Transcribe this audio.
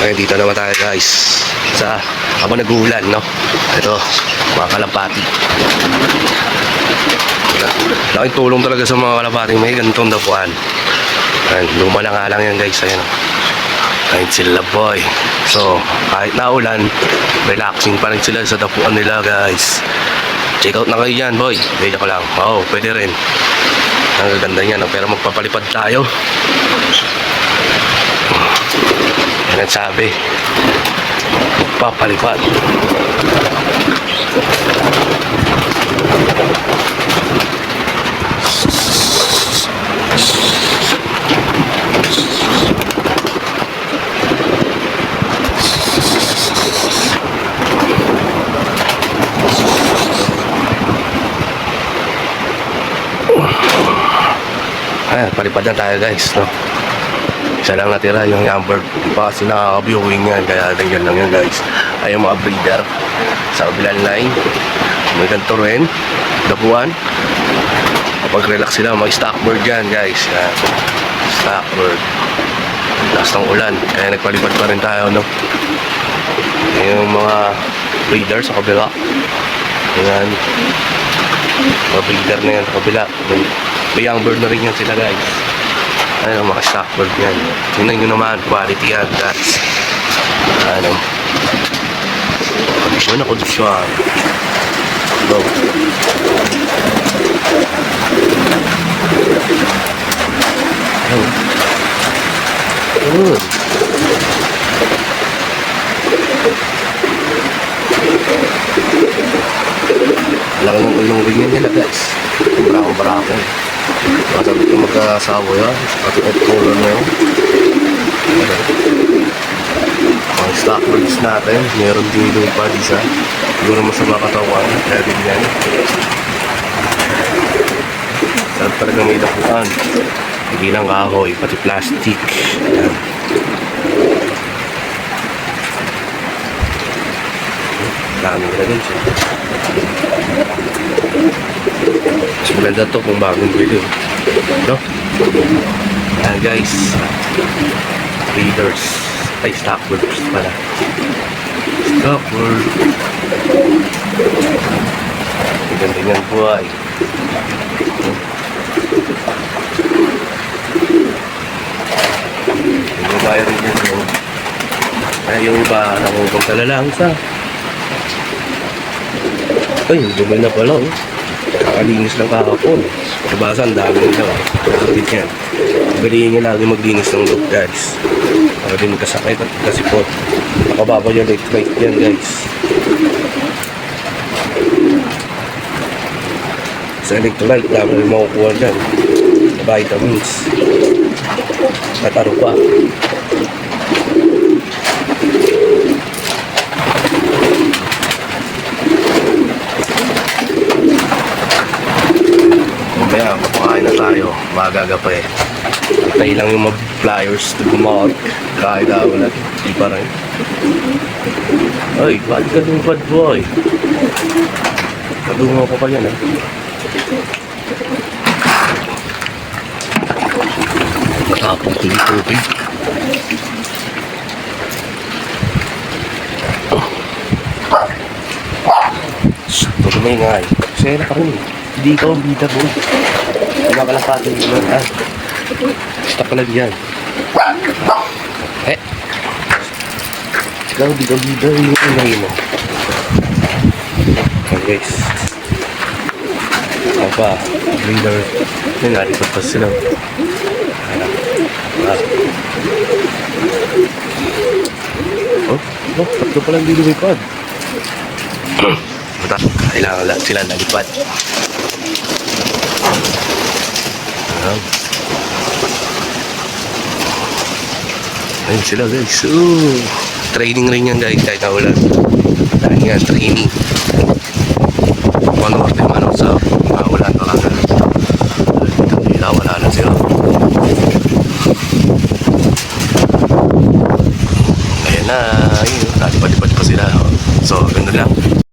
Okay, dito naman tayo guys sa habang nag-uulan, no? Ito, mga kalampati. Laking tulong talaga sa mga kalampati. May ganitong dapuan. Ayan, luma na nga lang yan guys. Ayan, ayun sila boy. So, kahit naulan, relaxing pa rin sila sa dapuan nila guys. Check out na kayo dyan boy. Medyo ko lang. Oo, pwede rin. Ang gaganda niya, no? Pero magpapalipad tayo. Yan ang sabi, magpapalipad. Ayan, palipad na tayo guys, no? Isa lang natira yung Amber. Di pa kasi nakaka-viewing yan. Kaya ganyan lang yan guys. Ay yung mga breeder sa kabilang line. May ganito rin. Dapuan. Kapag relax sila, mga stock bird yan guys. Yan. Stock bird. Last ng ulan. Kaya nagpalipad pa rin tayo, no? Yung mga breeder sa kabila. Yan. Mga breeder na yan sa kabila. May young bird na rin yan sila guys. Ano, mga stock bird yan. Tingnan nyo naman, quality yan guys. Ano, kondisyon na kondisyon. Go. Laki ng ulong rin yan nila guys. Barako-barako. Masabi ko magkasawa yan. At yung color na yun. Mga stock birds natin. Meron din yung pa isa. Siguro masama katawan. Kaya din yan. Sarap talaga may dapuan. Hindi lang kahoy. Pati plastic. Yan. Dami na din siya. Mas maganda to kung bagong video, no? Ayan guys, breeders ay stock birds pala. Stock bird. Maganda yan buhay. Hindi tayo rin yan, no? Kaya yung iba nakupagtala lang sa ay, dumi na pala, oh. Kakalinis lang kakapon. Nabasa, ang dami nila. Nakakit yan. Pagalihin nyo lagi maglinis ng loop, guys. Para din kasakit at kasipot. Nakababa yung electrolyte yan, guys. Sa electrolyte, dami rin makukuha dyan. Vitamins. At ano pa. Kaya kapakain na tayo, magaga pa eh. Tayo lang yung mga flyers to gumawag. Kahit wala, di pa rin. Ay, bad ka dun, bad boy. Kadungaw ko pa yan eh. Matapang ko yung tubig. Ito may nga eh. Sera pa rin eh. Hindi ikaw, bida boy. Wala ka lang sa atin yun, ha? Stop ka lang yan. Eh. Ikaw, bida, yung ingay mo. Okay, guys. Apa, breeder. Yung nalipad pa sila. Oh, tatlo pa lang dito may pad. Kailangan lang sila nalipad. Ayun sila guys. Training rin yan guys kahit naulan. Dahil nga training. One or 10 minutes up.